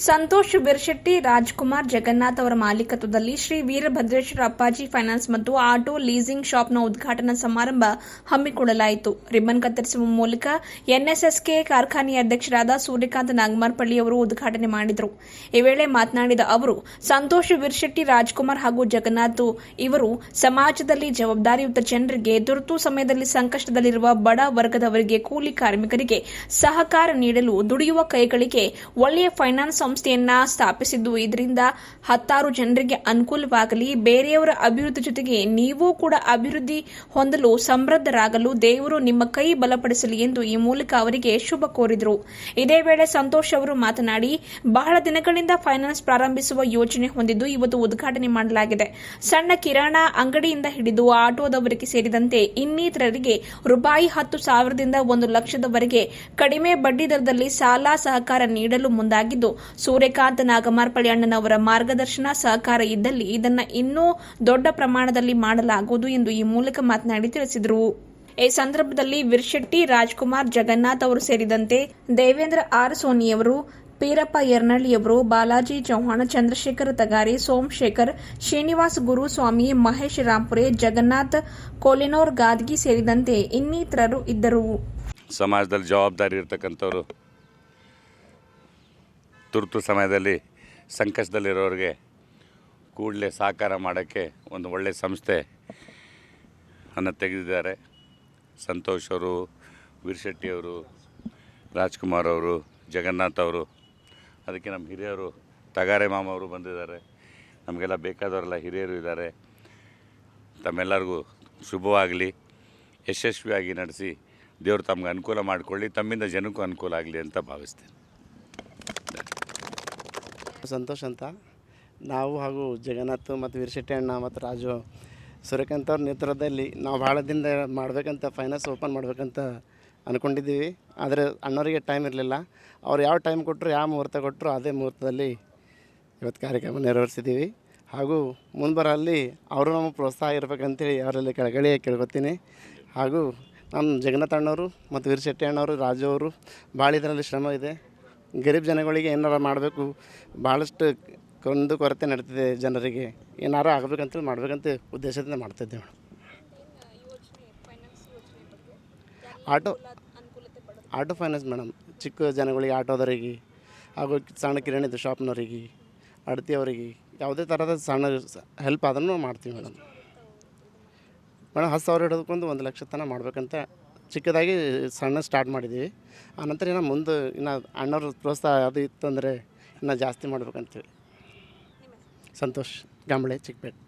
ಸಂತೋಷ್ ಬಿರ್ಶೆಟ್ಟಿ, ರಾಜ್ಕುಮಾರ್ ಜಗನ್ನಾಥ್ ಅವರ ಮಾಲೀಕತ್ವದಲ್ಲಿ ಶ್ರೀ ವೀರಭದ್ರೇಶ್ವರ ಅಪ್ಪಾಜಿ ಫೈನಾನ್ಸ್ ಮತ್ತು ಆಟೋ ಲೀಸಿಂಗ್ ಶಾಪ್ನ ಉದ್ಘಾಟನಾ ಸಮಾರಂಭ ಹಮ್ಮಿಕೊಳ್ಳಲಾಯಿತು. ರಿಬ್ಬನ್ ಕತ್ತರಿಸುವ ಮೂಲಕ ಎನ್ಎಸ್ಎಸ್ಕೆ ಕಾರ್ಖಾನೆಯ ಅಧ್ಯಕ್ಷರಾದ ಸೂರ್ಯಕಾಂತ್ ನಾಗಮಾರ್ಪಳ್ಳಿ ಅವರು ಉದ್ಘಾಟನೆ ಮಾಡಿದರು. ಈ ವೇಳೆ ಮಾತನಾಡಿದ ಅವರು, ಸಂತೋಷ್ ಬಿರ್ಶೆಟ್ಟಿ, ರಾಜ್ಕುಮಾರ್ ಹಾಗೂ ಜಗನ್ನಾಥ್ ಇವರು ಸಮಾಜದಲ್ಲಿ ಜವಾಬ್ದಾರಿಯುತ ಜನರಿಗೆ, ತುರ್ತು ಸಮಯದಲ್ಲಿ ಸಂಕಷ್ಟದಲ್ಲಿರುವ ಬಡ ವರ್ಗದವರಿಗೆ, ಕೂಲಿ ಕಾರ್ಮಿಕರಿಗೆ ಸಹಕಾರ ನೀಡಲು ದುಡಿಯುವ ಕೈಗಳಿಗೆ ಒಳ್ಳೆಯ ಫೈನಾನ್ಸ್ ಸಂಸ್ಥೆಯನ್ನ ಸ್ಥಾಪಿಸಿದ್ದು. ಇದರಿಂದ ಹತ್ತಾರು ಜನರಿಗೆ ಅನುಕೂಲವಾಗಲಿ, ಬೇರೆಯವರ ಅಭಿವೃದ್ಧಿ ಜೊತೆಗೆ ನೀವು ಕೂಡ ಅಭಿವೃದ್ಧಿ ಹೊಂದಲು, ಸಮೃದ್ಧರಾಗಲು ದೇವರು ನಿಮ್ಮ ಕೈ ಬಲಪಡಿಸಲಿ ಎಂದು ಈ ಮೂಲಕ ಅವರಿಗೆ ಶುಭ ಕೋರಿದರು. ಇದೇ ವೇಳೆ ಸಂತೋಷ್ ಅವರು ಮಾತನಾಡಿ, ಬಹಳ ದಿನಗಳಿಂದ ಫೈನಾನ್ಸ್ ಪ್ರಾರಂಭಿಸುವ ಯೋಜನೆ ಹೊಂದಿದ್ದು ಇವತ್ತು ಉದ್ಘಾಟನೆ ಮಾಡಲಾಗಿದೆ. ಸಣ್ಣ ಕಿರಾಣ ಅಂಗಡಿಯಿಂದ ಹಿಡಿದು ಆಟೋದವರಿಗೆ ಸೇರಿದಂತೆ ಇನ್ನಿತರರಿಗೆ ರೂಪಾಯಿ 10,000ದಿಂದ 1,00,000ದವರೆಗೆ ಕಡಿಮೆ ಬಡ್ಡಿ ದರದಲ್ಲಿ ಸಾಲ ಸಹಕಾರ ನೀಡಲು ಮುಂದಾಗಿದ್ದು, ಸೂರ್ಯಕಾಂತ್ ನಾಗಮಾರ್ಪಳ್ಳಿ ಅಣ್ಣನವರ ಮಾರ್ಗದರ್ಶನ ಸಹಕಾರ ಇದ್ದಲ್ಲಿ ಇದನ್ನು ಇನ್ನೂ ದೊಡ್ಡ ಪ್ರಮಾಣದಲ್ಲಿ ಮಾಡಲಾಗುವುದು ಎಂದು ಈ ಮೂಲಕ ಮಾತನಾಡಿ ತಿಳಿಸಿದರು. ಈ ಸಂದರ್ಭದಲ್ಲಿ ಬಿರ್ಶೆಟ್ಟಿ, ರಾಜ್ಕುಮಾರ್, ಜಗನ್ನಾಥ್ ಅವರು ಸೇರಿದಂತೆ ದೇವೇಂದ್ರ ಆರ್ ಸೋನಿಯವರು, ಪೀರಪ್ಪ ಯರ್ನಳ್ಳಿಯವರು, ಬಾಲಾಜಿ ಚೌಹಾಣ್, ಚಂದ್ರಶೇಖರ್ ತಗಾರಿ, ಸೋಮಶೇಖರ್, ಶ್ರೀನಿವಾಸ್ ಗುರುಸ್ವಾಮಿ, ಮಹೇಶ್ ರಾಂಪುರೆ, ಜಗನ್ನಾಥ್ ಕೋಲಿನೋರ್ ಗಾದ್ಗಿ ಸೇರಿದಂತೆ ಇನ್ನಿತರರು ಇದ್ದರು. ಸಮಾಜದಲ್ಲಿ ಜವಾಬ್ದಾರಿ ಇರತಕ್ಕಂಥವ್ರು, ತುರ್ತು ಸಮಯದಲ್ಲಿ ಸಂಕಷ್ಟದಲ್ಲಿರೋರಿಗೆ ಕೂಡಲೇ ಸಹಕಾರ ಮಾಡೋಕ್ಕೆ ಒಂದು ಒಳ್ಳೆಯ ಸಂಸ್ಥೆ ಅನ್ನು ತೆಗೆದಿದ್ದಾರೆ. ಸಂತೋಷ್ ಅವರು, ಬಿರ್ಶೆಟ್ಟಿಯವರು, ರಾಜ್ಕುಮಾರ್ ಅವರು, ಜಗನ್ನಾಥ್ ಅವರು, ಅದಕ್ಕೆ ನಮ್ಮ ಹಿರಿಯರು ತಗಾರೆ ಮಾಮ ಅವರು ಬಂದಿದ್ದಾರೆ. ನಮಗೆಲ್ಲ ಬೇಕಾದವರೆಲ್ಲ ಹಿರಿಯರು ಇದ್ದಾರೆ. ತಮ್ಮೆಲ್ಲರಿಗೂ ಶುಭವಾಗಲಿ, ಯಶಸ್ವಿಯಾಗಿ ನಡೆಸಿ ದೇವರು ತಮಗೆ ಅನುಕೂಲ ಮಾಡಿಕೊಳ್ಳಿ, ತಮ್ಮಿಂದ ಜನಕ್ಕೂ ಅನುಕೂಲ ಆಗಲಿ ಅಂತ ಭಾವಿಸ್ತೇನೆ. ಸಂತೋಷ್ ಅಂತ ನಾವು ಹಾಗೂ ಜಗನ್ನಾಥ್ ಮತ್ತು ವೀರಶೆಟ್ಟಿ ಅಣ್ಣ ಮತ್ತು ರಾಜು ಸೂರ್ಯಕಾಂತ್ ಅವ್ರ ನೇತೃತ್ವದಲ್ಲಿ ನಾವು ಭಾಳ ದಿನದ ಮಾಡಬೇಕಂತ ಫೈನಾನ್ಸ್ ಓಪನ್ ಮಾಡಬೇಕಂತ ಅಂದ್ಕೊಂಡಿದ್ದೀವಿ. ಆದರೆ ಅಣ್ಣವರಿಗೆ ಟೈಮ್ ಇರಲಿಲ್ಲ. ಅವ್ರು ಯಾವ ಟೈಮ್ ಕೊಟ್ಟರು, ಯಾವ ಮುಹೂರ್ತ ಕೊಟ್ಟರು ಅದೇ ಮುಹೂರ್ತದಲ್ಲಿ ಇವತ್ತು ಕಾರ್ಯಕ್ರಮ ನೆರವೇರಿಸಿದ್ದೀವಿ. ಹಾಗೂ ಮುಂಬರಲ್ಲಿ ಅವರು ನಮಗೆ ಪ್ರೋತ್ಸಾಹ ಇರಬೇಕಂತೇಳಿ ಅವರಲ್ಲಿ ಕೆಳಗಡೆ ಕೇಳ್ಕೊತೀನಿ. ಹಾಗೂ ನಮ್ಮ ಜಗನ್ನಾಥ್ ಅಣ್ಣವರು ಮತ್ತು ವೀರಶೆಟ್ಟಿ ಅಣ್ಣವರು, ರಾಜು ಅವರು ಭಾಳ ಇದರಲ್ಲಿ ಶ್ರಮ ಇದೆ. ಗರೀಬ್ ಜನಗಳಿಗೆ ಏನಾರು ಮಾಡಬೇಕು, ಭಾಳಷ್ಟು ಕೊರತೆ ನಡೀತಿದೆ. ಜನರಿಗೆ ಏನಾರು ಆಗಬೇಕಂತ ಮಾಡಬೇಕಂತ ಉದ್ದೇಶದಿಂದ ಮಾಡ್ತಿದ್ದೆ ಮೇಡಮ್. ಆಟೋ ಫೈನಾನ್ಸ್ ಮೇಡಮ್, ಚಿಕ್ಕ ಜನಗಳಿಗೆ, ಆಟೋದವರಿಗೆ ಹಾಗೂ ಸಣ್ಣ ಕಿರಾಣಿದು ಶಾಪ್ನವರಿಗೆ, ಅಡತಿಯವರಿಗೆ ಯಾವುದೇ ಥರದ ಸಣ್ಣ ಹೆಲ್ಪ್ ಆದ್ರೂ ಮಾಡ್ತೀವಿ ಮೇಡಮ್. 10,000 ಹಿಡಿದುಕೊಂಡು 1,00,000 ತನಕ ಮಾಡಬೇಕಂತ ಚಿಕ್ಕದಾಗಿ ಸಣ್ಣ ಸ್ಟಾರ್ಟ್ ಮಾಡಿದ್ದೀವಿ. ಆನಂತರ ಇನ್ನು ಮುಂದೆ ಇನ್ನು ಅಣ್ಣವ್ರ ಪ್ರೋತ್ಸಾಹ ಅದು ಇತ್ತು ಅಂದರೆ ಇನ್ನೂ ಜಾಸ್ತಿ ಮಾಡ್ಬೇಕಂತೀವಿ. ಸಂತೋಷ್ ಗಾಂಬಳೆ, ಚಿಕ್ಕಪೇಟೆ.